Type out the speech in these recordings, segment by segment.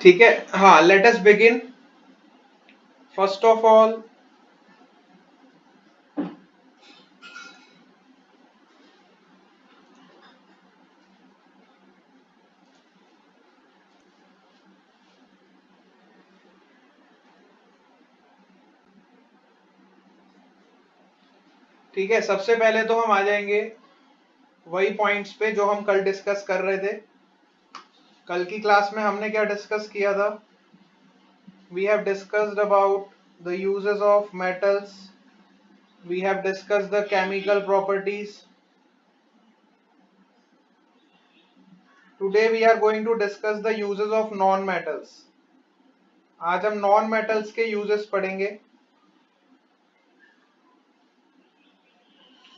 ठीक है, हाँ, let us begin. First of all, ठीक है, सबसे पहले तो हम आ जाएंगे वही पॉइंट्स पे जो हम कल डिस्कस कर रहे थे। कल की क्लास में हमने क्या डिस्कस किया था? We have discussed about the uses of metals, we have discussed the chemical properties. Today we are going to discuss the uses of non metals. आज हम नॉन मेटल्स के यूजेस पढ़ेंगे।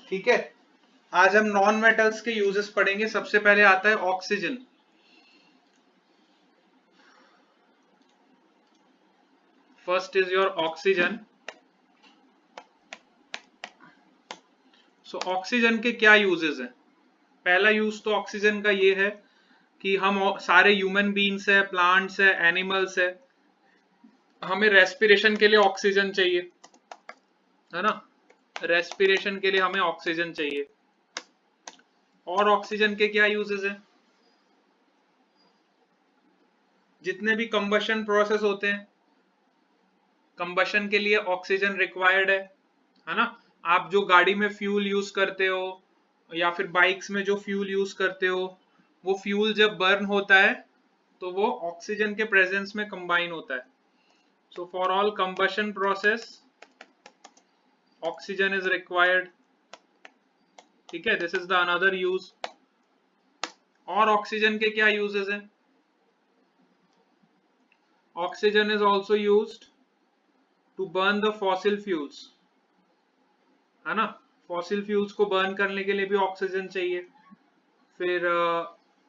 ठीक है, आज हम नॉन मेटल्स के यूजेस पढ़ेंगे। सबसे पहले आता है oxygen. First is your oxygen. So oxygen के क्या यूजेस हैं? पहला यूज तो ऑक्सीजन का ये है कि हम सारे ह्यूमन बीइंग्स है, प्लांट्स है, एनिमल्स है, हमें रेस्पिरेशन के लिए ऑक्सीजन चाहिए, है ना। रेस्पिरेशन के लिए हमें ऑक्सीजन चाहिए। और ऑक्सीजन के क्या यूजेस हैं? जितने भी कंबशन प्रोसेस होते हैं, कंबशन के लिए ऑक्सीजन रिक्वायर्ड है ना। आप जो गाड़ी में फ्यूल यूज करते हो या फिर बाइक्स में जो फ्यूल यूज करते हो, वो फ्यूल जब बर्न होता है तो वो ऑक्सीजन के प्रेजेंस में कंबाइन होता है। So for all combustion process oxygen is required. ठीक है, this is the another use. और ऑक्सीजन के क्या यूजेस हैं? Oxygen is also used to burn the fossil fuels, है ना। फॉसिल फ्यूल्स को बर्न करने के लिए भी ऑक्सीजन चाहिए। फिर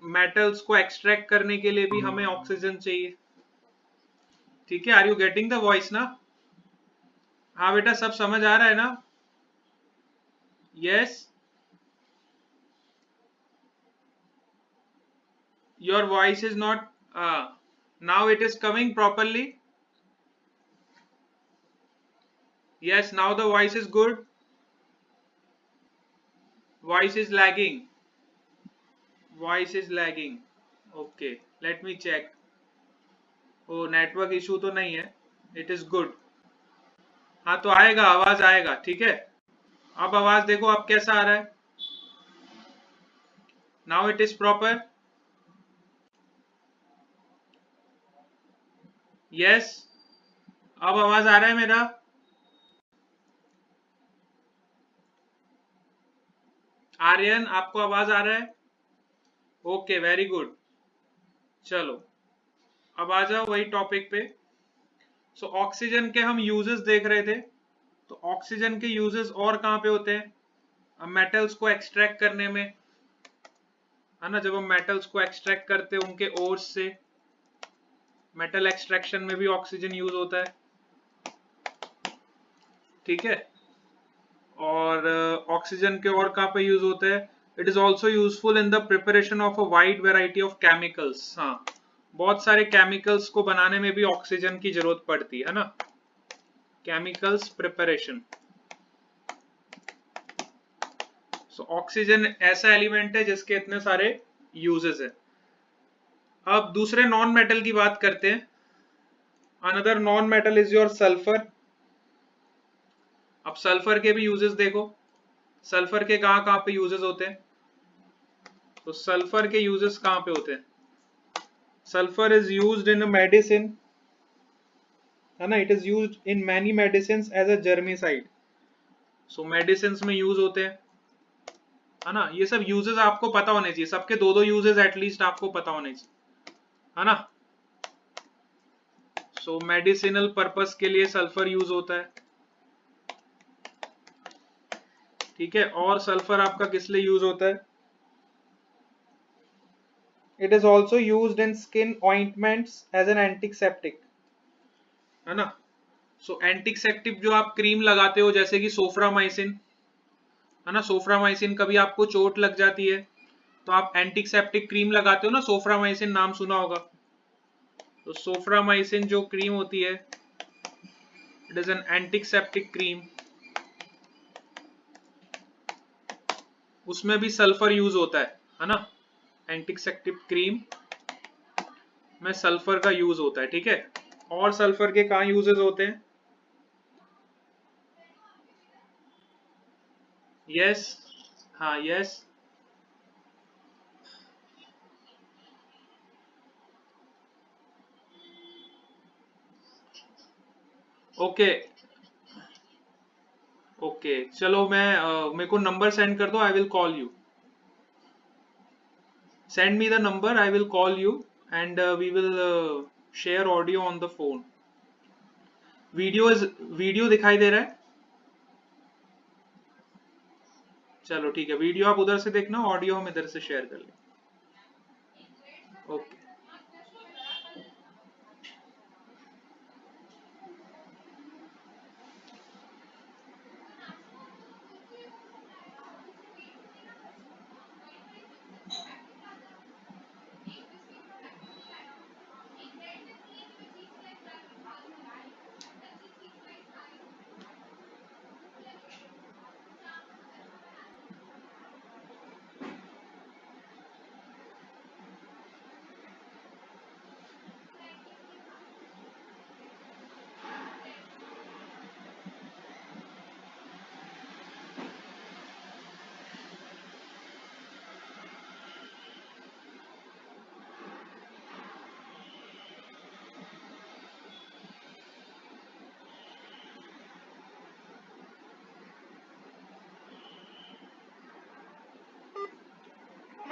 मेटल्स को एक्सट्रैक्ट करने के लिए भी हमें ऑक्सीजन चाहिए। ठीक है, are you getting the voice ना? हाँ बेटा, सब समझ आ रहा है ना? Yes, your voice is not, now it is coming properly. Yes, now the voice is good. Voice is lagging. Voice is lagging. Okay, let me check. Oh, network issue तो नहीं है. It is good. हाँ तो आएगा, आवाज आएगा, ठीक है। अब आवाज देखो अब कैसा आ रहा है। Now it is proper. Yes. अब आवाज आ रहा है मेरा? आर्यन, आपको आवाज आ रहा है? Okay, very good. चलो, अब आ जाओ वही टॉपिक पे। सो ऑक्सीजन के हम यूजेस देख रहे थे। तो ऑक्सीजन के यूजेस और कहाँ पे होते हैं? मेटल्स को एक्सट्रैक्ट करने में, है ना। जब हम मेटल्स को एक्सट्रैक्ट करते हैं उनके ओर्स से, मेटल एक्सट्रैक्शन में भी ऑक्सीजन यूज होता है। ठीक है, और ऑक्सीजन के और कहाँ पे यूज होता है? It is also useful in the preparation of a wide variety of chemicals. हाँ, बहुत सारे केमिकल्स को बनाने में भी ऑक्सीजन की जरूरत पड़ती है ना। Chemicals preparation. सो ऑक्सीजन ऐसा एलिमेंट है जिसके इतने सारे यूजेस है। अब दूसरे नॉन मेटल की बात करते हैं। Another non metal is your sulphur. अब सल्फर के भी यूजेस देखो। सल्फर के कहाँ कहाँ पे यूजेस होते हैं? तो सल्फर के यूजेस कहाँ पे होते हैं? Sulphur is used in medicine, है ना। It is used in many medicine as a germicide. So medicine में यूज होते हैं, है ना। ये सब यूजेस आपको पता होने चाहिए, सबके दो दो यूजेस एटलीस्ट आपको पता होने चाहिए, है ना। सो मेडिसिनल पर्पस के लिए सल्फर यूज होता है। ठीक है, और सल्फर आपका किस लिए यूज होता है? It is also used in skin ointments as an antiseptic, है ना। सो एंटीसेप्टिक जो आप क्रीम लगाते हो, जैसे कि सोफ्रामाइसिन, है ना। सोफ्रामाइसिन, कभी आपको चोट लग जाती है तो आप एंटीसेप्टिक क्रीम लगाते हो ना, सोफ्रामाइसिन नाम सुना होगा। तो सोफ्रामाइसिन जो क्रीम होती है, it is an antiseptic cream. उसमें भी सल्फर यूज होता है ना। एंटीसेप्टिक क्रीम में सल्फर का यूज होता है, ठीक है। और सल्फर के कहाँ यूजेस होते हैं? यस, हाँ यस। ओके ओके, चलो मैं मेरे को नंबर सेंड कर दो, I will call you. Send me the number, I will call you and we will share audio on the phone. Video दिखाई दे रहा है? चलो ठीक है, वीडियो आप उधर से देखना, ऑडियो हम इधर से शेयर कर लें। ओके।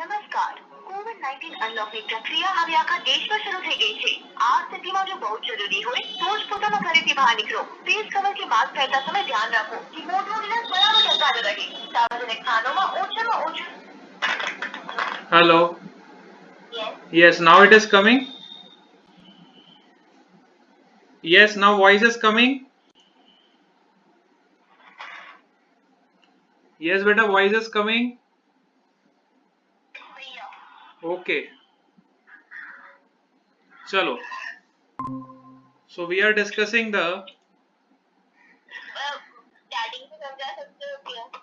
નમસ્કાર, કોવિડ-19 અનલોકની પ્રક્રિયા હવે આખા દેશમાં શરૂ થઈ ગઈ છે। આ સ્થિતિમાં જો બહુ જરૂરી હોય તો જ પોતાના ઘરેથી બહાર નીકળો। ફેસ કવર કે માસ્ક પહેરતા સમયે ધ્યાન રાખો કે મોઢું અને નાક બરાબર ઢંકાયેલું રહે। સાર્વજનિક સ્થાનોમાં ઓછામાં ઓછું। Hello. Yes, now it is coming. Yes, now voice is coming. Yes बेटा, voice is coming. Okay, चलो। So we are discussing the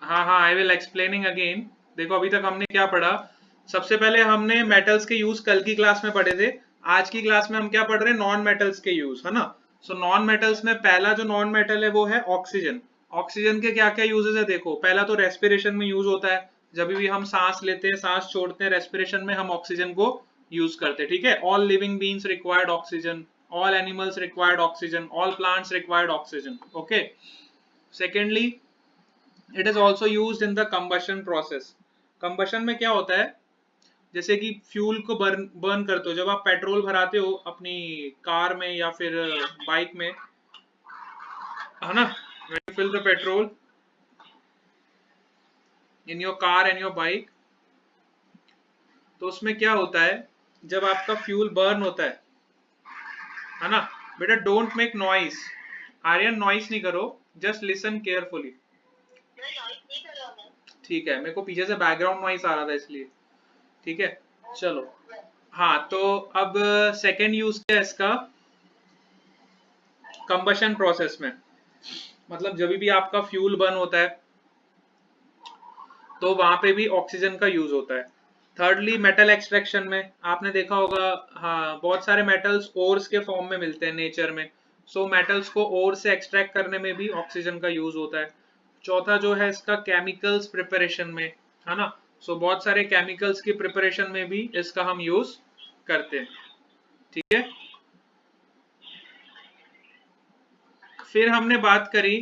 हाँ हाँ, आई विल एक्सप्लेनिंग अगेन। देखो अभी तक हमने क्या पढ़ा। सबसे पहले हमने मेटल्स के यूज कल की क्लास में पढ़े थे। आज की क्लास में हम क्या पढ़ रहे हैं? नॉन मेटल्स के यूज, है ना। सो नॉन मेटल्स में पहला जो नॉन मेटल है वो है ऑक्सीजन। ऑक्सीजन के क्या क्या यूजेस है देखो। पहला तो रेस्पिरेशन में यूज होता है। जब भी हम सांस लेते हैं, सांस छोड़ते हैं, रेस्पिरेशन में हम ऑक्सीजन को यूज करते हैं, ठीक है। All living beings required oxygen, all animals required oxygen, all plants required oxygen, okay. Secondly, it is also use in the combustion process. Combustion में क्या होता है? जैसे कि फ्यूल को बर्न करते हो, जब आप पेट्रोल भराते हो अपनी कार में या फिर बाइक में, है ना। when you fill the petrol in your car and your bike, तो उसमें क्या होता है? जब आपका फ्यूल बर्न होता है ना। बेटा don't make noise, Aryan noise नहीं करो, जस्ट लिसन केयरफुली, ठीक है। मेरे को पीछे से बैकग्राउंड नॉइस आ रहा था इसलिए, ठीक है। चलो हाँ, तो अब सेकेंड यूज क्या है इसका? कंबशन प्रोसेस में, मतलब जब भी आपका फ्यूल बर्न होता है तो वहां पे भी ऑक्सीजन का यूज होता है। थर्डली, मेटल एक्सट्रैक्शन में आपने देखा होगा, हाँ, बहुत सारे मेटल्स ओर्स के फॉर्म में मिलते हैं नेचर में। सो मेटल्स को ओर से एक्सट्रैक्ट करने में भी ऑक्सीजन का यूज होता है। चौथा जो है इसका केमिकल्स प्रिपरेशन में, है ना। सो बहुत सारे केमिकल्स की प्रिपरेशन में भी इसका हम यूज करते हैं, ठीक है। फिर हमने बात करी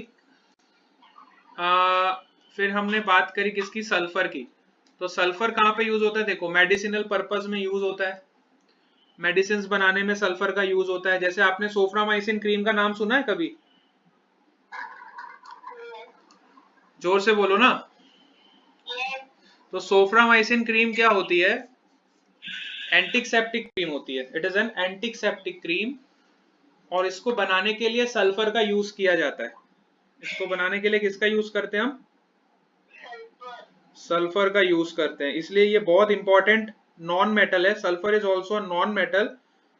फिर हमने बात करी किसकी? सल्फर की। तो सल्फर कहाँ पे यूज होता है? देखो मेडिसिनल पर्पस में यूज होता है। मेडिसिन बनाने में सल्फर का यूज होता है। जैसे आपने सोफ्रामाइसिन क्रीम का नाम सुना है कभी? जोर से बोलो ना। तो सोफ्रामाइसिन क्रीम क्या होती है? एंटीसेप्टिक क्रीम होती है। It is an antiseptic cream, और इसको बनाने के लिए सल्फर का यूज किया जाता है। इसको बनाने के लिए किसका यूज करते हैं हम? सल्फर का यूज करते हैं। इसलिए ये बहुत इंपॉर्टेंट नॉन मेटल है। Sulphur is also non metal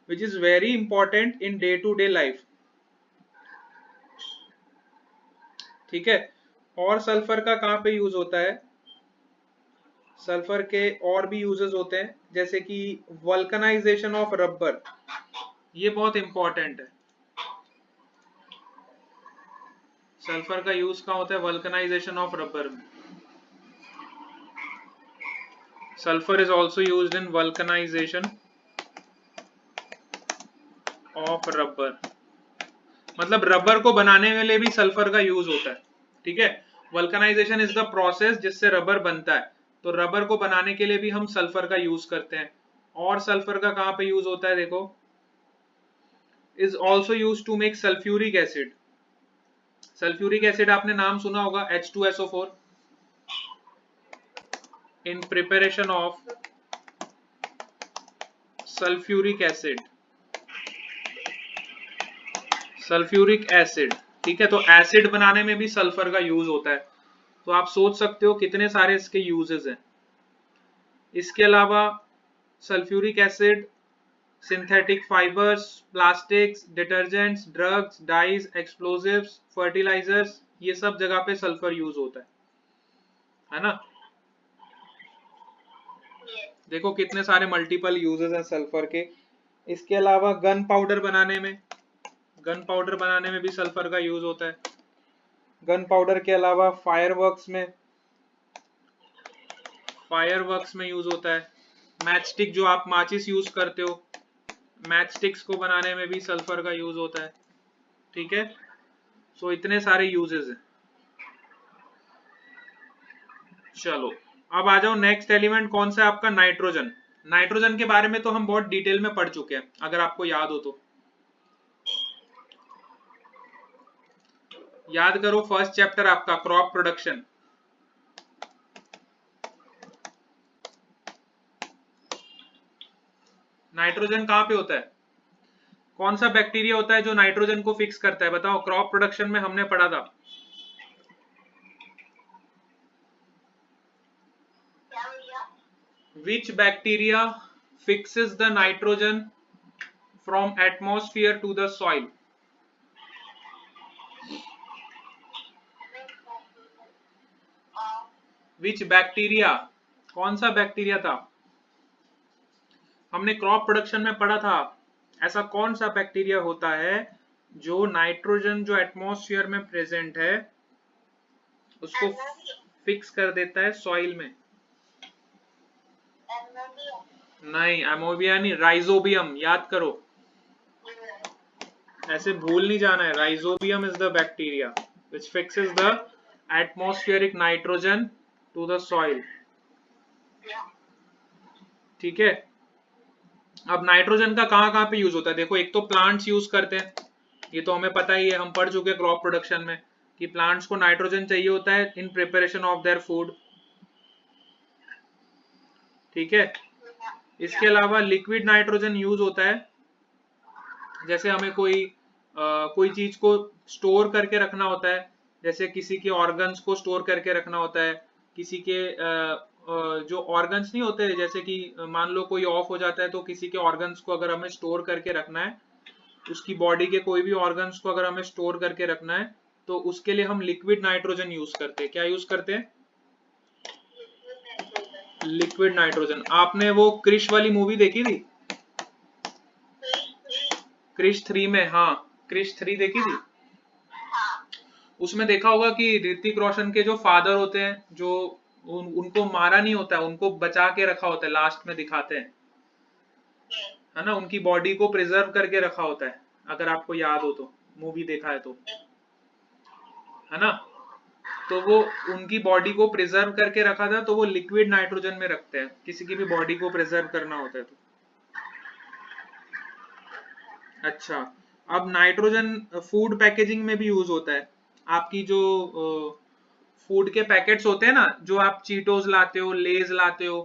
which is very important in day to day life. ठीक है, और सल्फर का कहाँ पे यूज होता है? सल्फर के और भी यूजेस होते हैं, जैसे कि वल्कनाइजेशन ऑफ रबर, ये बहुत इंपॉर्टेंट है। सल्फर का यूज कहाँ होता है? वल्कनाइजेशन ऑफ रबर में। Sulphur is also used in vulcanization of rubber, मतलब रबर को बनाने के लिए भी सल्फर का यूज होता है। ठीक है, वल्कनाइजेशन इज द प्रोसेस जिससे रबर बनता है, तो रबर को बनाने के लिए भी हम सल्फर का यूज करते हैं। और सल्फर का कहां पे यूज होता है? देखो, is also use to make sulphuric acid. Sulphuric acid आपने नाम सुना होगा, H2SO4, in preparation of sulphuric acid, sulphuric acid. ठीक है, तो एसिड बनाने में भी सल्फर का यूज होता है। तो आप सोच सकते हो कितने सारे इसके यूजेस हैं। इसके अलावा sulphuric acid synthetic fibres, plastics, detergents, drugs, dyes, explosives, fertilisers, ये सब जगह पे सल्फर यूज होता है ना? देखो कितने सारे मल्टीपल यूजेस हैं सल्फर के। इसके अलावा गन पाउडर बनाने में, गन पाउडर बनाने में भी सल्फर का यूज होता है। गन पाउडर के अलावा फायरवर्क्स में, फायरवर्क्स में यूज होता है। मैच स्टिक, जो आप माचिस यूज करते हो, मैच स्टिक्स को बनाने में भी सल्फर का यूज होता है। ठीक है, सो इतने सारे यूजेस हैं। चलो अब आ जाओ, नेक्स्ट एलिमेंट कौन सा है आपका? नाइट्रोजन। नाइट्रोजन के बारे में तो हम बहुत डिटेल में पढ़ चुके हैं, अगर आपको याद हो तो याद करो। फर्स्ट चैप्टर आपका क्रॉप प्रोडक्शन, नाइट्रोजन कहां पे होता है? कौन सा बैक्टीरिया होता है जो नाइट्रोजन को फिक्स करता है? बताओ, क्रॉप प्रोडक्शन में हमने पढ़ा था। Which bacteria fixes the nitrogen from atmosphere to the soil? Which bacteria, कौन सा बैक्टीरिया था? हमने क्रॉप प्रोडक्शन में पढ़ा था। ऐसा कौन सा बैक्टीरिया होता है जो नाइट्रोजन जो एटमॉस्फेयर में प्रेजेंट है उसको फिक्स कर देता है सॉइल में? नहीं, अमोबिया नहीं, राइजोबियम। याद करो, ऐसे भूल नहीं जाना है। Rhizobium is the bacteria which fixes the atmospheric nitrogen to the soil। ठीक है, अब नाइट्रोजन का कहां कहां पे यूज होता है? देखो, एक तो प्लांट्स यूज करते हैं, ये तो हमें पता ही है, हम पढ़ चुके हैं क्रॉप प्रोडक्शन में कि प्लांट्स को नाइट्रोजन चाहिए होता है इन प्रिपरेशन ऑफ देयर फूड। ठीक है, इसके अलावा लिक्विड नाइट्रोजन यूज होता है, जैसे हमें कोई चीज को स्टोर करके रखना होता है, जैसे किसी के ऑर्गन्स को स्टोर करके रखना होता है, किसी के जो ऑर्गन्स नहीं होते, जैसे कि मान लो कोई ऑफ हो जाता है, तो किसी के ऑर्गन्स को अगर हमें स्टोर करके रखना है, उसकी बॉडी के कोई भी ऑर्गन्स को अगर हमें स्टोर करके रखना है, तो उसके लिए हम लिक्विड नाइट्रोजन यूज करते हैं। क्या यूज करते हैं? Liquid nitrogen. आपने वो क्रिश वाली मूवी देखी थी? क्रिश 3 में, हाँ, क्रिश 3 देखी थी? उसमें देखा होगा कि ऋतिक रोशन के जो फादर होते हैं, जो उनको मारा नहीं होता है, उनको बचा के रखा होता है, लास्ट में दिखाते हैं, है ना? उनकी बॉडी को प्रिजर्व करके रखा होता है, अगर आपको याद हो तो, मूवी देखा है तो, है ना? तो वो उनकी बॉडी को प्रिजर्व करके रखा था, तो वो लिक्विड नाइट्रोजन में रखते हैं, किसी की भी बॉडी को प्रिजर्व करना होता है तो। अच्छा, अब नाइट्रोजन फूड पैकेजिंग में भी यूज होता है। आपकी जो फूड के पैकेट्स होते हैं ना, जो आप चीटोस लाते हो, लेज लाते हो,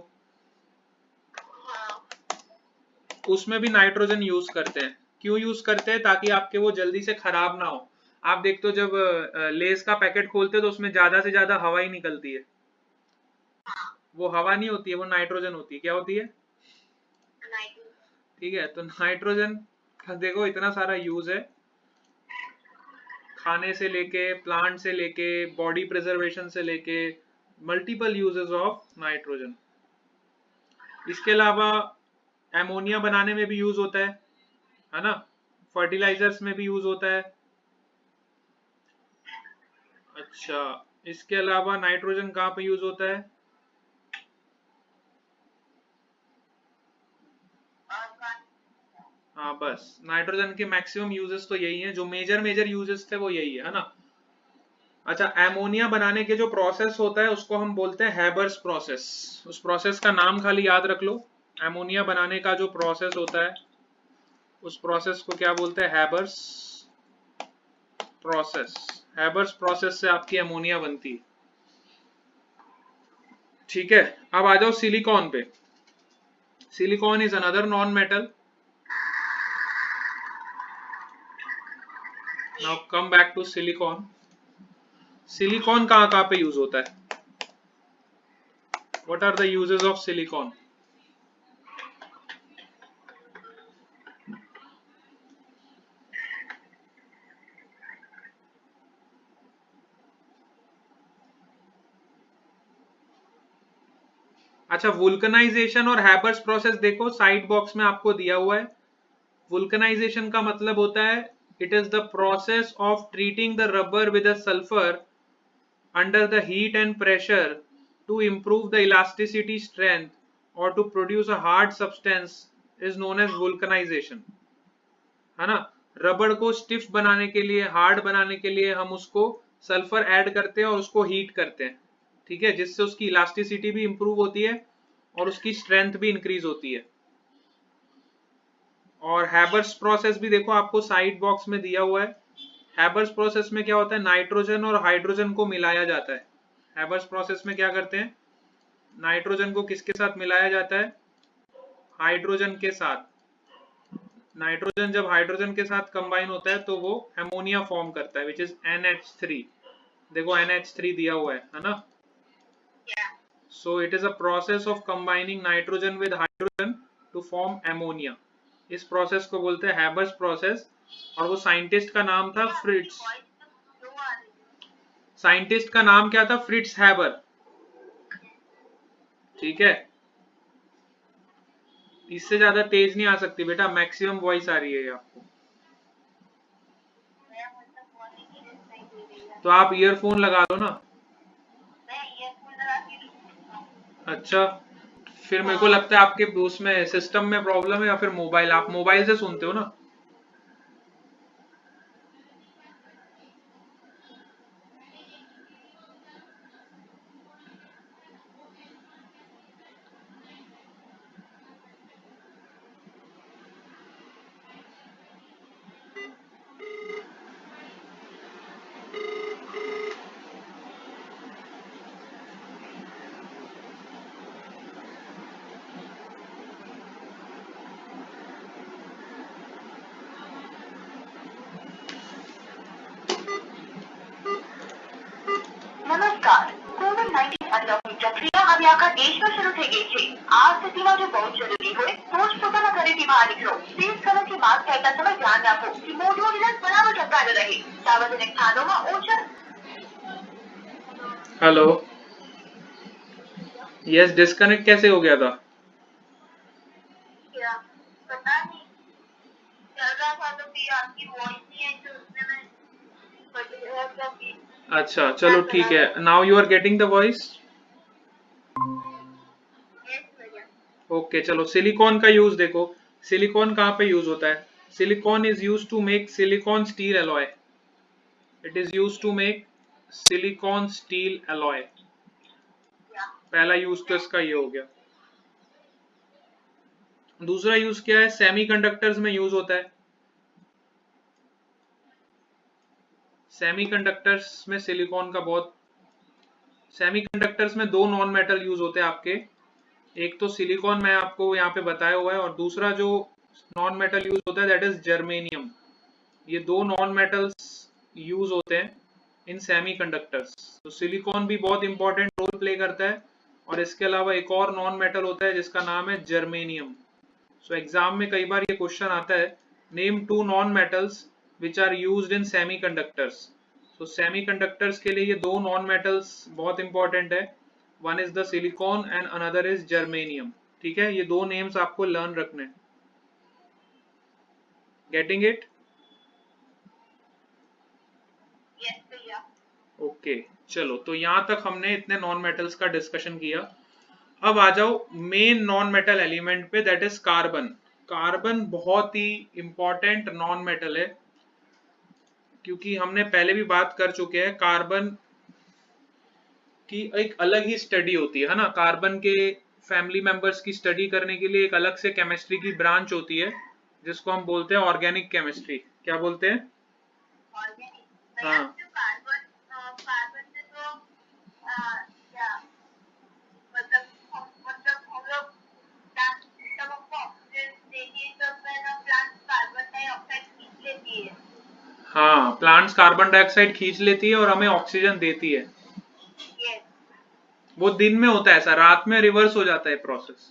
उसमें भी नाइट्रोजन यूज करते हैं। क्यों यूज करते हैं? ताकि आपके वो जल्दी से खराब ना हो। आप देखते हो जब लेज का पैकेट खोलते हो तो उसमें ज्यादा से ज्यादा हवा ही निकलती है। वो हवा नहीं होती है, वो नाइट्रोजन होती है। क्या होती है? ठीक है, तो नाइट्रोजन का देखो इतना सारा यूज है, खाने से लेके, प्लांट से लेके, बॉडी प्रिजर्वेशन से लेके, मल्टीपल यूजेस ऑफ नाइट्रोजन। इसके अलावा एमोनिया बनाने में भी यूज होता है ना, फर्टिलाइजर्स में भी यूज होता है। अच्छा, इसके अलावा नाइट्रोजन कहाँ पे यूज होता है? हाँ बस, नाइट्रोजन के मैक्सिमम यूजेस तो यही हैं, जो मेजर यूजेस थे वो यही है ना। अच्छा, एमोनिया बनाने के जो प्रोसेस होता है उसको हम बोलते हैं हैबर्स प्रोसेस। उस प्रोसेस का नाम खाली याद रख लो। एमोनिया बनाने का जो प्रोसेस होता है उस प्रोसेस को क्या बोलते हैं? Haber's process. हैबर्स प्रोसेस से आपकी एमोनिया बनती है। ठीक है, अब आ जाओ सिलिकॉन पे। Silicon is another non metal. Now come back to silicon. Silicon कहाँ कहाँ पे यूज होता है? What are the uses of silicon? अच्छा, वुल्कनाइजेशन और हैबर्स प्रोसेस देखो साइड बॉक्स में आपको दिया हुआ है। वुल्कनाइजेशन का मतलब होता है it is the process of treating the rubber with a sulphur under the heat and pressure to improve the elasticity strength or to produce a hard substance is known as vulcanization, है ना। रबड़ को stiff बनाने के लिए, hard बनाने के लिए हम उसको सल्फर ऐड करते हैं और उसको हीट करते हैं, ठीक है, जिससे उसकी इलास्टिसिटी भी इंप्रूव होती है और उसकी स्ट्रेंथ भी इंक्रीज होती है। और हैबर्स प्रोसेस भी देखो आपको साइड बॉक्स में दिया हुआ है। हैबर्स प्रोसेस में क्या होता है? नाइट्रोजन और हाइड्रोजन को मिलाया जाता है। हैबर्स प्रोसेस में क्या करते हैं? नाइट्रोजन को किसके साथ मिलाया जाता है? हाइड्रोजन के साथ। नाइट्रोजन जब हाइड्रोजन के साथ कंबाइन होता है तो वो एमोनिया फॉर्म करता है, विच इज NH3। देखो NH3 दिया हुआ है ना। So it is a process of combining nitrogen with hydrogen to form ammonia. इस प्रोसेस को बोलते हैं हैबर्स प्रोसेस। और वो साइंटिस्ट का नाम था फ्रिट्ज। साइंटिस्ट का नाम क्या था? Fritz Haber. ठीक है, इससे ज्यादा तेज नहीं आ सकती बेटा, मैक्सिमम वॉइस आ रही है आपको। तो आप ईयरफोन लगा लो ना। अच्छा, फिर मेरे को लगता है आपके उसमें सिस्टम में प्रॉब्लम है, या फिर मोबाइल, आप मोबाइल से सुनते हो ना। નમસ્કાર, કોવિડ-19 અનલોકની પ્રક્રિયા હવે આખા દેશમાં શરૂ થઈ ગઈ છે। આ સ્થિતિમાં જો બહુ જરૂરી હોય તો જ પોતાના ઘરેથી બહાર નીકળો। ફેસ કવર કે માસ્ક પહેરતા સમય ધ્યાન રાખો કે મોઢું અને નાક બરાબર ઢંકાયેલું રહે। સાર્વજનિક સ્થાનોમાં ઓછા। हेलो, यस, डिस्कनेक्ट कैसे हो गया था? क्या पता नहीं, चल रहा था तो फिर आपकी वॉइस नहीं आई तो उसने मैं अच्छा चलो ठीक है, now you are getting the voice. Okay चलो, सिलिकॉन का यूज देखो। सिलिकॉन कहाँ पे यूज होता है? Silicon is use to make silicon steel alloy. It is use to make silicon steel alloy. पहला यूज तो इसका ये हो गया। दूसरा यूज क्या है? सेमीकंडक्टर्स में यूज होता है। सेमीकंडक्टर्स में सिलिकॉन का बहुत, सेमीकंडक्टर्स में दो नॉन मेटल यूज होते हैं आपके। एक तो सिलिकॉन मैं आपको यहाँ पे बताया हुआ है, और दूसरा जो नॉन मेटल यूज होता है दैट इज जर्मेनियम। ये दो नॉन मेटल्स यूज होते हैं इन सेमीकंडक्टर्स। तो सिलिकॉन भी बहुत इंपॉर्टेंट रोल प्ले करता है। और इसके अलावा एक और नॉन मेटल होता है जिसका नाम है जर्मेनियम। सो एग्जाम में कई बार ये क्वेश्चन आता है, name two non metals which are used in semiconductors. So semiconductors के लिए ये दो नॉन मेटल्स बहुत इंपॉर्टेंट है, one is the silicon and another is germanium. ठीक है, ये दो नेम्स आपको लर्न रखने। Getting it? यस भैया। ओके, चलो तो यहां तक हमने इतने नॉन मेटल्स का डिस्कशन किया। अब आ जाओ मेन नॉन मेटल एलिमेंट पे, दैट इज कार्बन। कार्बन बहुत ही इंपॉर्टेंट नॉन मेटल है, क्योंकि हमने पहले भी बात कर चुके हैं, कार्बन की एक अलग ही स्टडी होती है ना। कार्बन के फैमिली मेंबर्स की स्टडी करने के लिए एक अलग से केमिस्ट्री की ब्रांच होती है, जिसको हम बोलते हैं ऑर्गेनिक केमिस्ट्री। क्या बोलते हैं? ऑर्गेनिक। हाँ, कार्बन से तो क्या मतलब हम लोग प्लांट सिस्टम ऑफ ऑक्सीजन देती है, तो फिर प्लांट कार्बन डाइऑक्साइड खींच लेती है। हाँ, प्लांट्स कार्बन डाइऑक्साइड खींच लेती है और हमें ऑक्सीजन देती है। यस। वो दिन में होता है ऐसा, रात में रिवर्स हो जाता है प्रोसेस।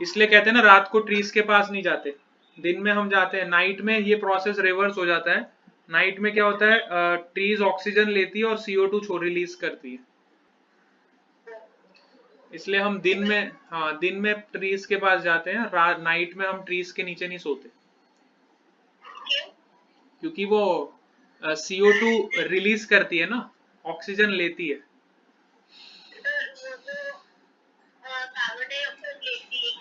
इसलिए कहते हैं ना, रात को ट्रीज के पास नहीं जाते, दिन में हम जाते हैं। नाइट में ये प्रोसेस रिवर्स हो जाता है। नाइट में क्या होता है, ट्रीज ऑक्सीजन लेती है और CO2 रिलीज करती है। इसलिए हम दिन में, हाँ, दिन में ट्रीज के पास जाते हैं, नाइट में हम ट्रीज के नीचे नहीं सोते, क्योंकि वो CO2 रिलीज करती है ना, ऑक्सीजन लेती है। कार्बन डाइऑक्साइड लेती है।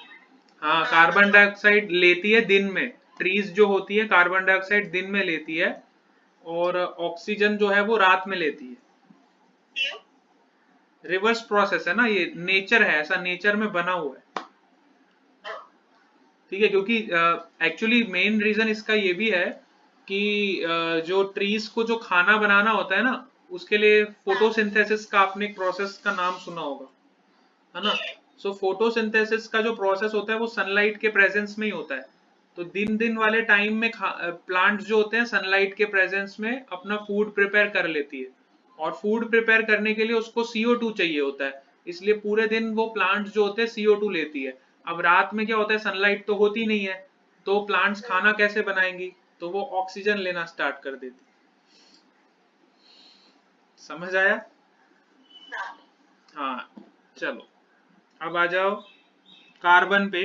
हाँ, कार्बन डाइऑक्साइड लेती है दिन में। ट्रीज जो होती है कार्बन डाइऑक्साइड दिन में लेती है, और ऑक्सीजन जो है वो रात में लेती है। क्यों? रिवर्स प्रोसेस है ना, ये नेचर है, ऐसा नेचर में बना हुआ है। ठीक है, क्योंकि एक्चुअली मेन रीजन इसका ये भी है कि जो ट्रीज को जो खाना बनाना होता है ना, उसके लिए फोटोसिंथेसिस का आपने एक प्रोसेस का नाम सुना होगा, है ना। सो फोटोसिंथेसिस का जो प्रोसेस होता है वो सनलाइट के प्रेजेंस में ही होता है। तो दिन दिन वाले टाइम में प्लांट्स जो होते हैं सनलाइट के प्रेजेंस में अपना फूड प्रिपेयर कर लेती है, और फूड प्रिपेयर करने के लिए उसको CO2 चाहिए होता है। इसलिए पूरे दिन वो प्लांट्स जो होते हैं CO2 लेती है। अब रात में क्या होता है, सनलाइट तो होती नहीं है, तो प्लांट्स खाना कैसे बनाएंगी, तो वो ऑक्सीजन लेना स्टार्ट कर देती। समझ आया? हाँ, चलो अब आ जाओ कार्बन पे।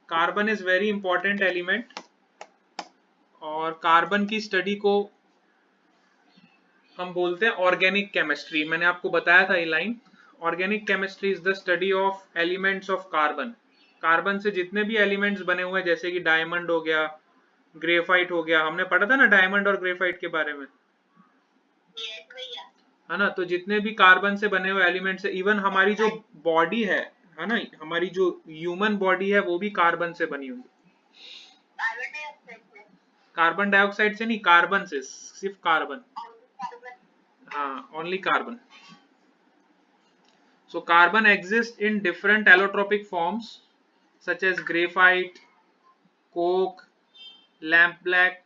Carbon is very important element, और कार्बन की स्टडी को हम बोलते हैं ऑर्गेनिक केमिस्ट्री। मैंने आपको बताया था ये line, organic chemistry is the study of elements of carbon. Carbon से जितने भी एलिमेंट्स बने हुए हैं, जैसे कि डायमंड हो गया, ग्रेफाइट हो गया, हमने पढ़ा था ना डायमंड और ग्रेफाइट के बारे में, है ना। तो जितने भी कार्बन से बने हुए एलिमेंट्स है, इवन हमारी जो बॉडी है ना, हमारी जो ह्यूमन बॉडी है वो भी कार्बन से बनी हुई है। कार्बन डाइऑक्साइड से नहीं, कार्बन से, सिर्फ कार्बन। हाँ, only carbon. So carbon exists in different allotropic forms such as graphite, coke, lamp black,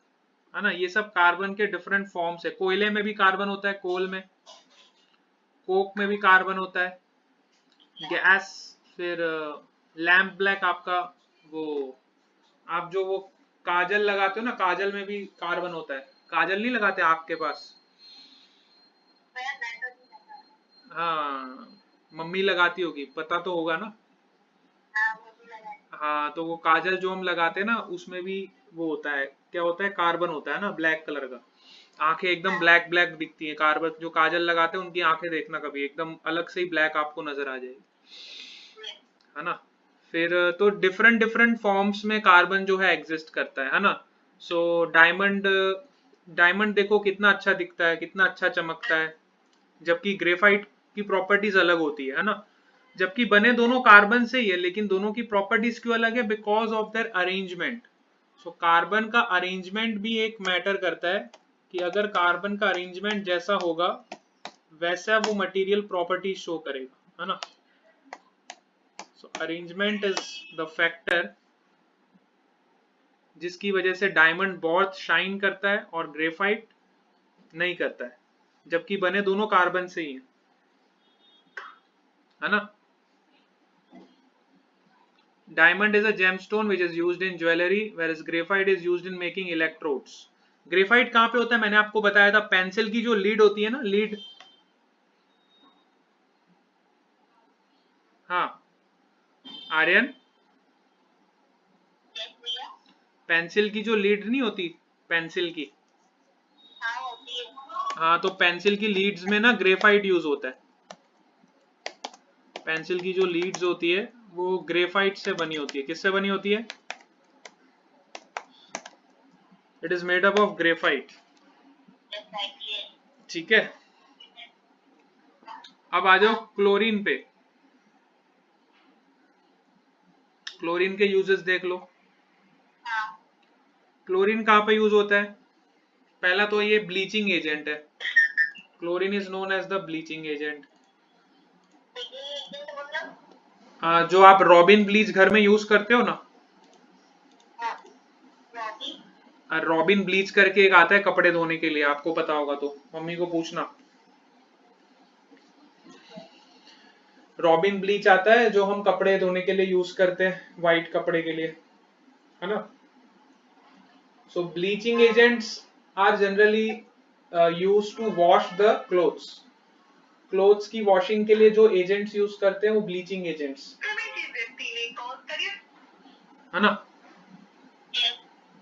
है ना। ये सब कार्बन के डिफरेंट फॉर्म्स है। कोयले में भी कार्बन होता है, कोल में, कोक में भी कार्बन होता है, गैस। फिर लैम्प ब्लैक आपका, वो आप जो वो काजल लगाते हो ना, काजल में भी कार्बन होता है। काजल नहीं लगाते आँख के पास? हाँ, मम्मी लगाती होगी, पता तो होगा ना। हाँ, तो वो काजल जो हम लगाते हैं ना, उसमें भी वो होता है, क्या होता है, कार्बन होता है ना, ब्लैक कलर का। आंखें एकदम ब्लैक ब्लैक दिखती हैं। कार्बन जो काजल लगाते हैं उनकी आंखें देखना कभी, एकदम अलग से ही ब्लैक आपको नजर आ जाएगी, है ना। फिर तो डिफरेंट डिफरेंट फॉर्म्स में कार्बन जो है एग्जिस्ट करता है ना। सो डायमंड, डायमंड देखो कितना अच्छा दिखता है, कितना अच्छा चमकता है, जबकि ग्रेफाइट की प्रॉपर्टीज अलग होती है ना। जबकि बने दोनों कार्बन से ही है, लेकिन दोनों की प्रॉपर्टीज क्यों अलग है? Because of their arrangement. So carbon का अरेंजमेंट भी एक मैटर करता है, कि अगर कार्बन का अरेंजमेंट जैसा होगा वैसा वो मटेरियल प्रॉपर्टी शो करेगा, है ना। सो अरेंजमेंट इज द फैक्टर जिसकी वजह से डायमंड बहुत शाइन करता है और ग्रेफाइट नहीं करता है, जबकि बने दोनों कार्बन से ही है ना। Diamond is a gemstone which is used in jewelry, whereas graphite is used in making electrodes. Graphite कहाँ पे होता है? मैंने आपको बताया था, पेंसिल की जो लीड होती है ना, लीड, हाँ आर्यन, पेंसिल की जो लीड नहीं होती, पेंसिल की, हाँ तो पेंसिल की लीड्स में ना ग्रेफाइट यूज होता है। पेंसिल की जो लीड्स होती है वो ग्रेफाइट से बनी होती है। किससे बनी होती है? It is made up of graphite. ठीक है, अब आ जाओ क्लोरीन पे। क्लोरीन के यूजेस देख लो। क्लोरीन कहाँ पे यूज होता है? पहला तो ये ब्लीचिंग एजेंट है। Chlorine is known as the bleaching agent. जो आप रॉबिन ब्लीच घर में यूज करते हो ना, रॉबिन ब्लीच करके एक आता है कपड़े धोने के लिए, आपको पता होगा तो मम्मी को पूछना। रॉबिन ब्लीच आता है जो हम कपड़े धोने के लिए यूज करते हैं, व्हाइट कपड़े के लिए, है ना। So bleaching agents are generally use to wash the clothes. Clothes की वॉशिंग के लिए जो एजेंट्स यूज करते हैं वो ब्लीचिंग एजेंट्स, है ना।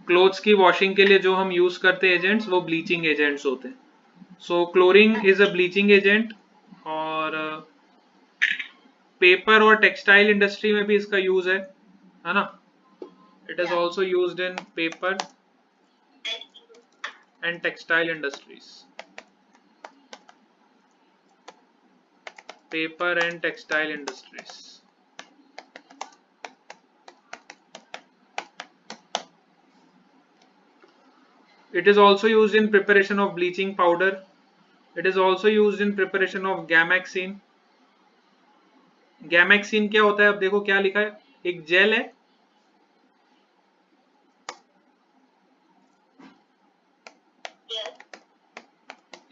क्लोथ्स की वॉशिंग के लिए जो हम यूज करते हैं एजेंट्स वो ब्लीचिंग एजेंट्स होते हैं। So chlorine is a bleaching agent, और पेपर और टेक्सटाइल इंडस्ट्री में भी इसका यूज है ना। It is also used in paper and textile industries. Paper and textile industries. It is also used in preparation of bleaching powder. It is also used in preparation of gamaxine. Gammexane क्या होता है? अब देखो क्या लिखा है, एक jail है,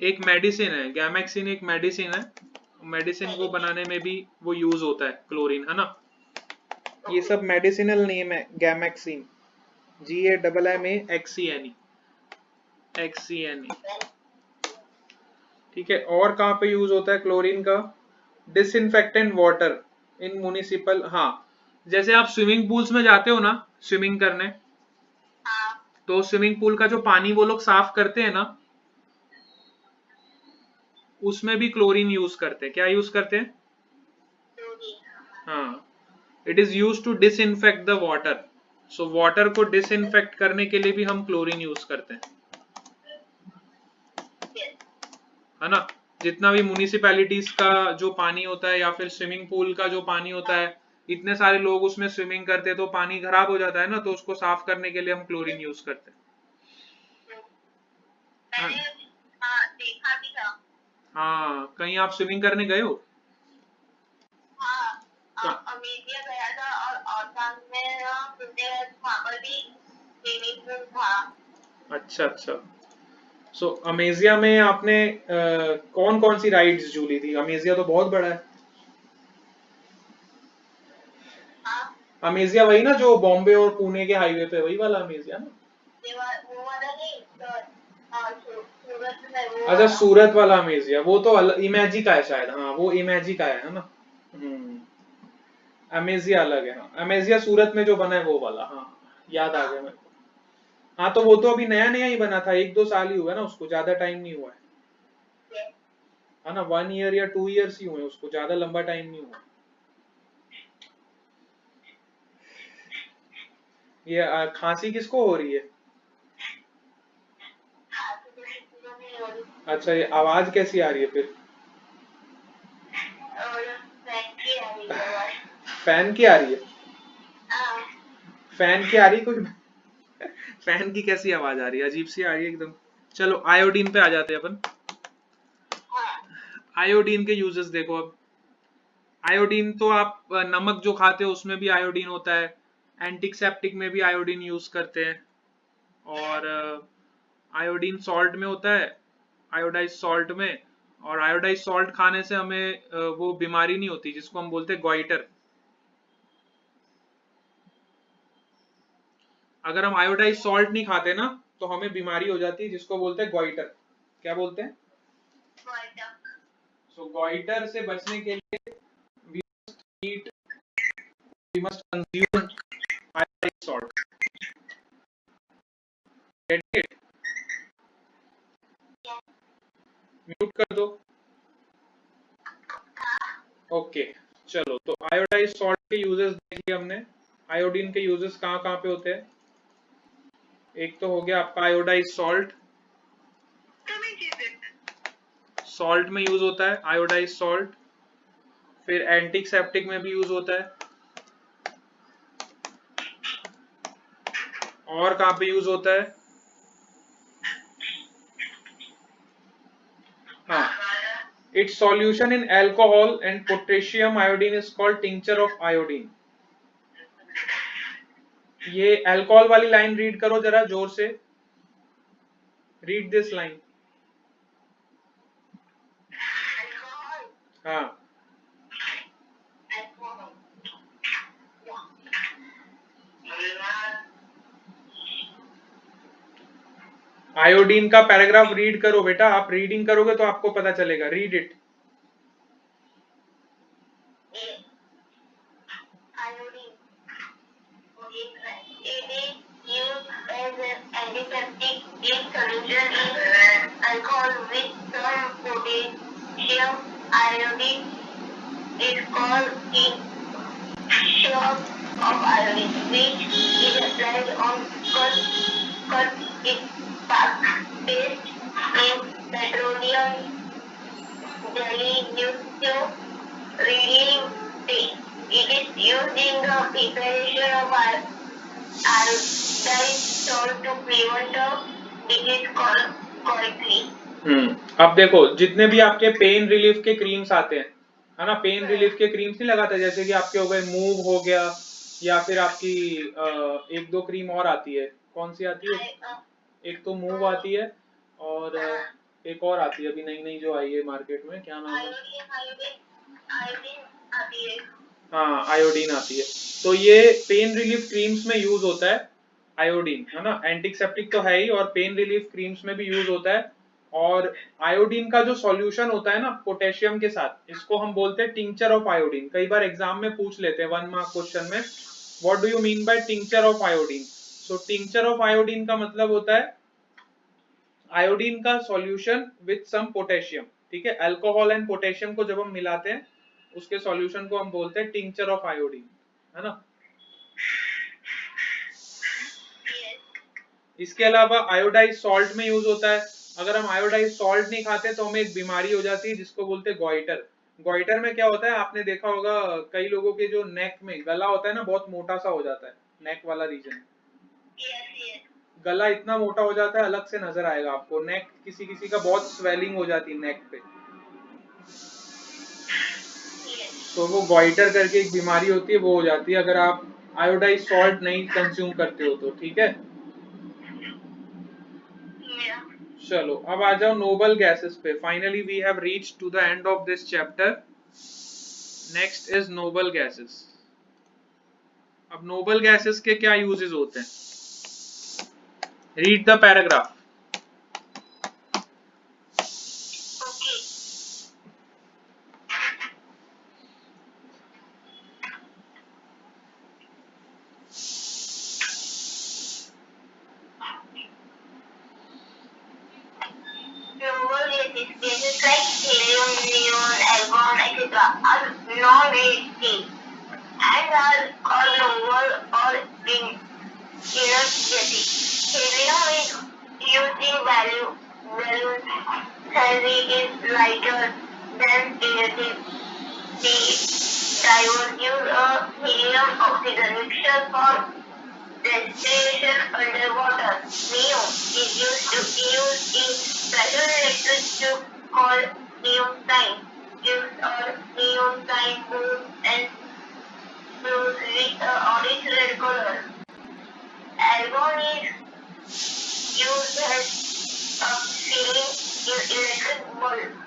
एक मेडिसिन है। गैमेक्सिन एक मेडिसिन है, मेडिसिन को बनाने में भी वो यूज होता है क्लोरीन, है ना। ये सब मेडिसिनल नेम है गैमेक्सिन, GAMMAXCNE, XCNE। ठीक है, और कहाँ पे यूज होता है क्लोरीन का? डिसइंफेक्टेंट वाटर इन म्युनिसिपल, हाँ जैसे आप स्विमिंग पूल्स में जाते हो ना स्विमिंग करने, तो स्विमिंग पूल का जो पानी वो लोग साफ करते हैं ना, उसमें भी क्लोरीन यूज करते हैं। क्या यूज करते हैं? हाँ, it is use to disinfect the water. So water को डिसइंफेक्ट करने के लिए भी हम क्लोरीन यूज करते हैं, है ना। जितना भी म्युनिसिपैलिटीज का जो पानी होता है या फिर स्विमिंग पूल का जो पानी होता है, इतने सारे लोग उसमें स्विमिंग करते हैं तो पानी खराब हो जाता है ना, तो उसको साफ करने के लिए हम क्लोरीन यूज करते हैं। हाँ, कहीं आप स्विमिंग करने गए हो? अमेजिया गया था, और साथ में वहाँ पर भी स्विमिंग पूल था। अच्छा अच्छा। सो अमेजिया में आपने कौन कौन सी राइड्स झूली थी? अमेजिया तो बहुत बड़ा है। अमेजिया वही ना जो बॉम्बे और पुणे के हाईवे पे, वही वाला अमेजिया ना? वो वाला नहीं, सूरत में वो। अच्छा, सूरत वाला अमेजिया, वो तो इमेजी का है शायद, हाँ वो इमेजी का है ना। अमेजिया अलग है, हाँ अमेजिया सूरत में जो बना है वो वाला, हाँ याद आ गया मेरे को। हाँ तो वो तो अभी नया नया ही बना था, 1-2 साल ही हुआ ना उसको, ज्यादा टाइम नहीं हुआ है ना। 1 ईयर या 2 ईयर्स ही हुए उसको, ज्यादा लंबा टाइम नहीं हुआ। ये खांसी किसको हो रही है? अच्छा, ये आवाज कैसी आ रही है फिर? फैन की आ रही है? फैन की आ रही कुछ? फैन की कैसी आवाज आ रही है? अजीब सी आ रही है एकदम। चलो आयोडीन पे आ जाते हैं अपन। आयोडीन के यूजेस देखो। अब आयोडीन तो आप नमक जो खाते हो उसमें भी आयोडीन होता है, एंटीसेप्टिक में भी आयोडीन यूज करते हैं, और आयोडीन सॉल्ट में होता है, आयोडाइज सॉल्ट में। और आयोडाइज सॉल्ट खाने से हमें वो बीमारी नहीं होती जिसको हम बोलते हैं गॉइटर। अगर हम आयोडाइज सॉल्ट नहीं खाते ना तो हमें बीमारी हो जाती है जिसको बोलते हैं गॉइटर। क्या बोलते हैं? सो गॉइटर से बचने के लिए we must eat, we must consume iodized salt. Get it? Mute कर दो। ओके चलो, तो आयोडाइज सॉल्ट के यूजेस देख लिए हमने। आयोडीन के यूजेस कहाँ कहाँ पे होते हैं? एक तो हो गया आपका आयोडाइज सॉल्ट, सॉल्ट में यूज होता है आयोडाइज सॉल्ट। फिर एंटीसेप्टिक में भी यूज होता है। और कहाँ पे यूज होता है? हाँ, its solution in alcohol and potassium iodine is called tincture of iodine. ये अल्कोहल वाली लाइन रीड करो जरा जोर से, रीड दिस लाइन। हाँ, आयोडीन का पैराग्राफ रीड करो बेटा, आप रीडिंग करोगे तो आपको पता चलेगा। Read it. Alcohol with some potassium iodine is called tincture of iodine, which is applied on cut it paste in petroleum jelly relieving paste. It is used in the preparation of iodized salt to prevent a disease called goiter. अब देखो, जितने भी आपके pain relief के creams आते हैं, है ना, पेन रिलीफ के क्रीम्स नहीं लगाते, जैसे कि आपके हो गए मूव हो गया, या फिर आपकी एक दो क्रीम और आती है। कौन सी आती है? एक तो मूव आती है और एक और आती है अभी नई नई जो आई है मार्केट में, क्या नाम है? हाँ, आयोडीन आती है। तो ये पेन रिलीफ क्रीम्स में यूज होता है आयोडीन, है ना। एंटीसेप्टिक तो है ही, और पेन रिलीफ क्रीम्स में भी यूज होता है। और आयोडीन का जो सॉल्यूशन होता है ना पोटेशियम के साथ, इसको हम बोलते हैं टिंचर ऑफ आयोडीन। कई बार एग्जाम में पूछ लेते हैं 1 मार्क क्वेश्चन में, what do you mean by tincture of iodine? So tincture of iodine का मतलब होता है आयोडीन का सॉल्यूशन विद सम पोटेशियम। ठीक है, अल्कोहल एंड पोटेशियम को जब हम मिलाते हैं उसके सॉल्यूशन को हम बोलते हैं टिंचर ऑफ आयोडीन, है ना। इसके अलावा आयोडाइज सॉल्ट में यूज होता है। अगर हम आयोडाइज सॉल्ट नहीं खाते तो हमें एक बीमारी हो जाती है जिसको बोलते हैं गॉइटर। गॉइटर में क्या होता है, आपने देखा होगा कई लोगों के जो नेक में गला होता है ना, बहुत मोटा सा हो जाता है, नेक वाला रीजन। गला इतना मोटा हो जाता है, अलग से नजर आएगा आपको। नेक किसी किसी का बहुत स्वेलिंग हो जाती है नेक पे, तो वो गॉइटर करके एक बीमारी होती है, वो हो जाती है अगर आप आयोडाइज सॉल्ट नहीं कंज्यूम करते हो तो। ठीक है, चलो अब आ जाओ नोबल गैसेस पे। Finally we have reached to the end of this chapter. Next is noble gases. अब नोबल गैसेस के क्या यूजेस होते हैं? Read the paragraph. Gases like helium, neon, argon, etc. are non-reactive and are called noble or inert gases. Helium is used in balloons since it is lighter than air. The divers use a helium-oxygen mixture for respiration underwater. Neon is used in special electric tube called neodyne. Tubes are neodyne bulbs and blues with a orange-red color. Argon is used as a filling in electric bulbs.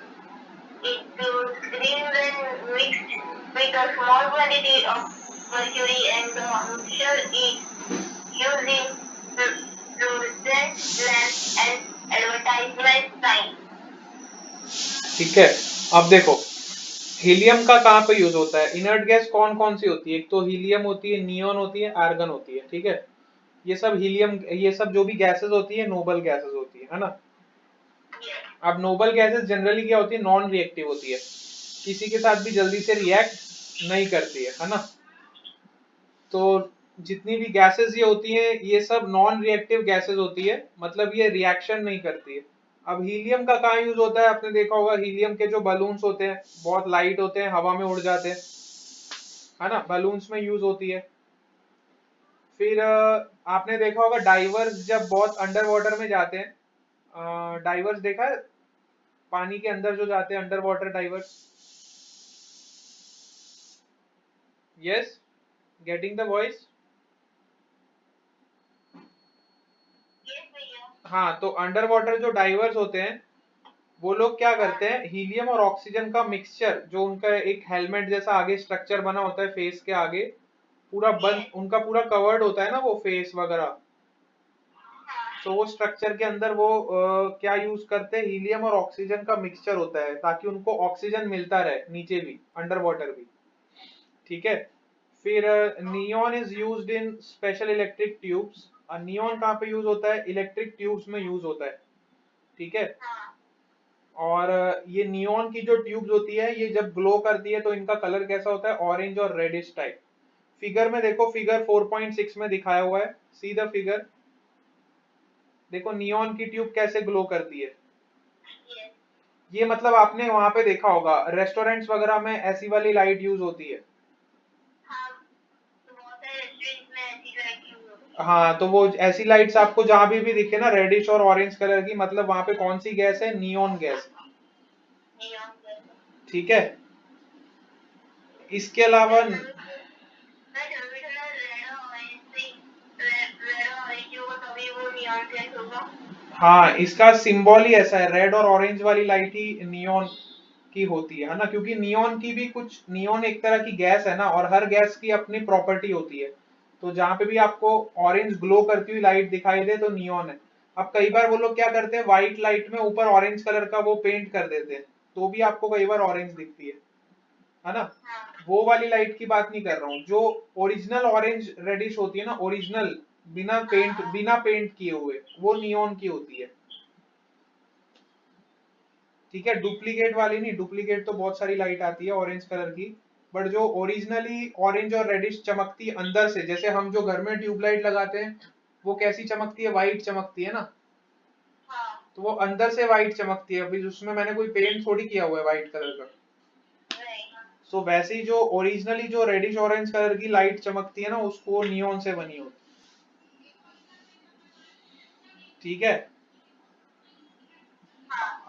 It glows green when mixed with a small quantity of mercury, and the mixture is used in ठीक है। अब देखो helium का कहाँ पे use होता है, inert gas कौन कौन सी होती है, एक तो हीलियम होती है, नियोन होती है, आर्गन होती है, ठीक है। ये सब हीलियम, ये सब जो भी गैसेस होती है नोबल गैसेस होती है ना। अब नोबल गैसेस जनरली क्या होती है, नॉन रिएक्टिव होती है, किसी के साथ भी जल्दी से रिएक्ट नहीं करती है ना। तो जितनी भी गैसेस ये होती हैं ये सब नॉन रिएक्टिव गैसेस होती है, मतलब ये रिएक्शन नहीं करती है। अब हीलियम का कहाँ यूज होता है, आपने देखा होगा हीलियम के जो बलून्स होते हैं बहुत लाइट होते हैं, हवा में उड़ जाते हैं, है ना, बलून्स में यूज होती है। फिर आपने देखा होगा डाइवर्स जब बहुत अंडर वाटर में जाते हैं, डाइवर्स देखा है, पानी के अंदर जो जाते हैं under water diverse. Yes, getting the voice. हाँ, तो अंडर वाटर जो डाइवर्स होते हैं वो लोग क्या करते हैं, हीलियम और ऑक्सीजन का मिक्सचर, जो उनका एक हेलमेट जैसा आगे स्ट्रक्चर बना होता है फेस के आगे, पूरा बंद उनका पूरा कवर्ड होता है ना वो फेस वगैरह, तो वो स्ट्रक्चर के अंदर वो क्या यूज करते हैं, हीलियम और ऑक्सीजन का मिक्सचर होता है ताकि उनको ऑक्सीजन मिलता रहे नीचे भी अंडर वाटर भी, ठीक है। फिर neon is used in special electric tubes. Neon कहाँ पे यूज होता है, इलेक्ट्रिक ट्यूब्स में यूज होता है, ठीक है। और ये नियॉन की जो ट्यूब्स होती है ये जब ग्लो करती है तो इनका कलर कैसा होता है, ऑरेंज और रेडिश टाइप। फिगर में देखो, फिगर 4.6 में दिखाया हुआ है, सी द फिगर। देखो नियॉन की ट्यूब कैसे ग्लो करती है, ये मतलब आपने वहां पे देखा होगा रेस्टोरेंट्स वगैरह में ऐसी वाली लाइट यूज होती है। हाँ, तो वो ऐसी लाइट्स आपको जहां भी दिखे ना रेडिश और ऑरेंज कलर की, मतलब वहां पे कौन सी गैस है, नियॉन गैस, ठीक है। इसके अलावा हाँ, इसका सिंबल ही ऐसा है, रेड और ऑरेंज वाली लाइट ही नियॉन की होती है ना, क्योंकि नियॉन की भी कुछ, नियॉन एक तरह की गैस है ना, और हर गैस की अपनी प्रॉपर्टी होती है। तो जहां पे भी आपको ऑरेंज ग्लो करती हुई लाइट दिखाई दे तो नियॉन है। अब कई बार वो लोग क्या करते हैं, व्हाइट लाइट में ऊपर ऑरेंज कलर का वो पेंट कर देते हैं, तो भी आपको कई बार ऑरेंज दिखती है ना। वो वाली लाइट की बात नहीं कर रहा हूँ, जो ओरिजिनल ऑरेंज रेडिश होती है ना, ओरिजिनल बिना पेंट किए हुए, वो नियॉन की होती है, ठीक है। डुप्लीकेट वाली नहीं, डुप्लीकेट तो बहुत सारी लाइट आती है ऑरेंज कलर की, बट जो ओरिजिनली ऑरेंज और रेडिश चमकती है अंदर से, जैसे हम जो घर में ट्यूबलाइट लगाते हैं वो कैसी चमकती है, व्हाइट चमकती है ना, तो वो अंदर से व्हाइट चमकती है, अभी उसमें मैंने कोई पेंट थोड़ी किया हुआ है व्हाइट कलर का। सो वैसे ही जो ओरिजिनली जो रेडिश ऑरेंज कलर की लाइट चमकती है ना, उसको नियॉन से बनी होती, ठीक है।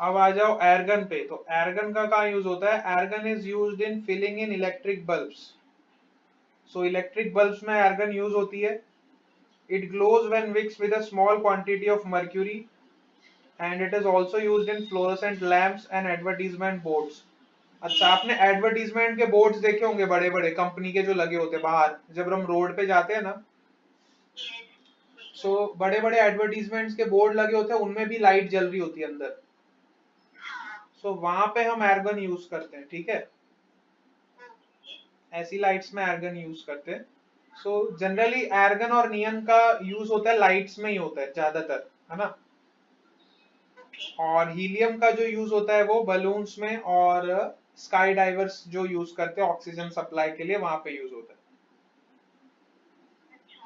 अब आ जाओ एर्गन पे, तो एर्गन का कहाँ यूज होता है, argon is used in filling in electric bulbs. So electric bulbs में एर्गन यूज होती है। It glows when mixed with a small quantity of mercury and it is also used in fluorescent lamps and advertisement boards. अच्छा, आपने advertisement के boards देखे होंगे बड़े बड़े कंपनी के जो लगे होते हैं बाहर जब हम रोड पे जाते हैं ना, सो बड़े बड़े एडवर्टाइजमेंट्स के बोर्ड लगे होते हैं, उनमें भी लाइट जल रही होती है अंदर, सो वहां पे हम एर्गन यूज करते हैं, ठीक है। ऐसी लाइट्स में एर्गन यूज करते हैं। सो जनरली एर्गन और नियन का यूज होता है लाइट्स में ही होता है ज्यादातर, है ना। और हीलियम का जो यूज होता है वो बलून्स में, और स्काई डाइवर्स जो यूज करते हैं ऑक्सीजन सप्लाई के लिए, वहां पे यूज होता है।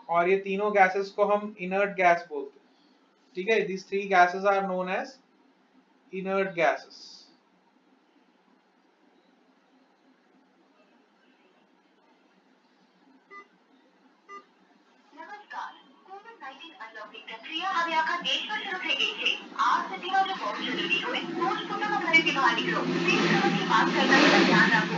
और ये तीनों गैसेस को हम इनर्ट गैस बोलते हैं, ठीक है। This three gases are known as inert gases. નમસ્કાર કોવિડ-19 અનલોકની પ્રક્રિયા હવે આખા દેશમાં શરૂ થઈ ગઈ છે આ સ્થિતિમાં જો બહુ જરૂરી હોય તો જ પોતાના ઘરેથી બહાર નીકળો. 30 કદમથી માસ્ક પહેરતા ધ્યાન રાખો.